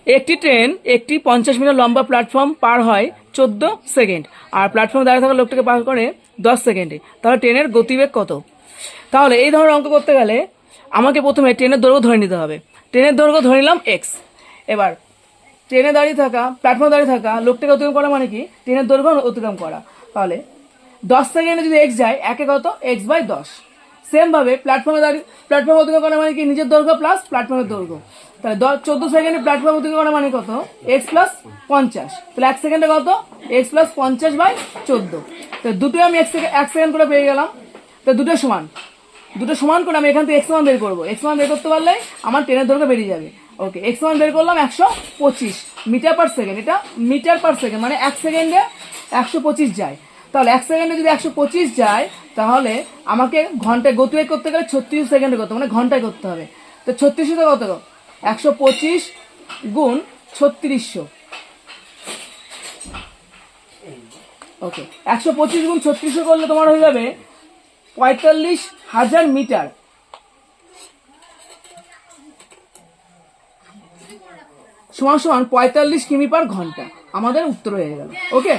একটি ট্রেন একটি 50 মিটার লম্বা প্ল্যাটফর্ম পার হয় 14 সেকেন্ড, আর প্ল্যাটফর্মে দাঁড়িয়ে থাকা লোকটাকে পার করে 10 সেকেন্ডে। তাহলে ট্রেনের গতিবেগ কত? তাহলে এই ধরনের অঙ্ক করতে গেলে আমাকে প্রথমে ট্রেনের দৈর্ঘ্য ধরে নিতে হবে। ট্রেনের দৈর্ঘ্য ধরে নিলাম এক্স। এবার ট্রেনে দাঁড়িয়ে থাকা, প্ল্যাটফর্মে দাঁড়িয়ে থাকা লোকটাকে অতিক্রম করা মানে কি? ট্রেনের দৈর্ঘ্য অতিক্রম করা। তাহলে 10 সেকেন্ডে যদি এক্স যায়, একে কত? X by 10। সেম ভাবে প্ল্যাটফর্ম অতিক্রম করা মানে কি? নিজের দৈর্ঘ্য প্লাস প্ল্যাটফর্মের দৈর্ঘ্য। তাহলে 14 সেকেন্ডে প্ল্যাটফর্ম অতিক্রম করা মানে কত? X plus 50। তাহলে 1 সেকেন্ডে কত? X plus 50 by 14। তো দুটোই আমি 1 সেকেন্ড করে পেয়ে গেলাম। তো দুটো সমান করে আমি এখান থেকে এক্স মান বের করবো। এক্স মান বের করতে পারলে আমার ট্রেনের দৈর্ঘ্য বেরিয়ে যাবে। ওকে, এক্স মান বের করলাম 125 মিটার পার সেকেন্ড। এটা মিটার পার সেকেন্ড মানে 1 সেকেন্ডে 125 যায়। তাহলে 1 সেকেন্ডে যদি 125 যায়, তাহলে আমাকে ঘন্টায় গতিবেগ করতে গেলে 36 সেকেন্ডে করতে, মানে ঘন্টায় করতে হবে। তো 36 কত? 125 গুণ 3600। ওকে, 125 গুণ 3600 করলে তোমার হয়ে যাবে 45,000 মিটার সমান 45 কিমি পার ঘন্টা। আমাদের উত্তর হয়ে গেল। ওকে।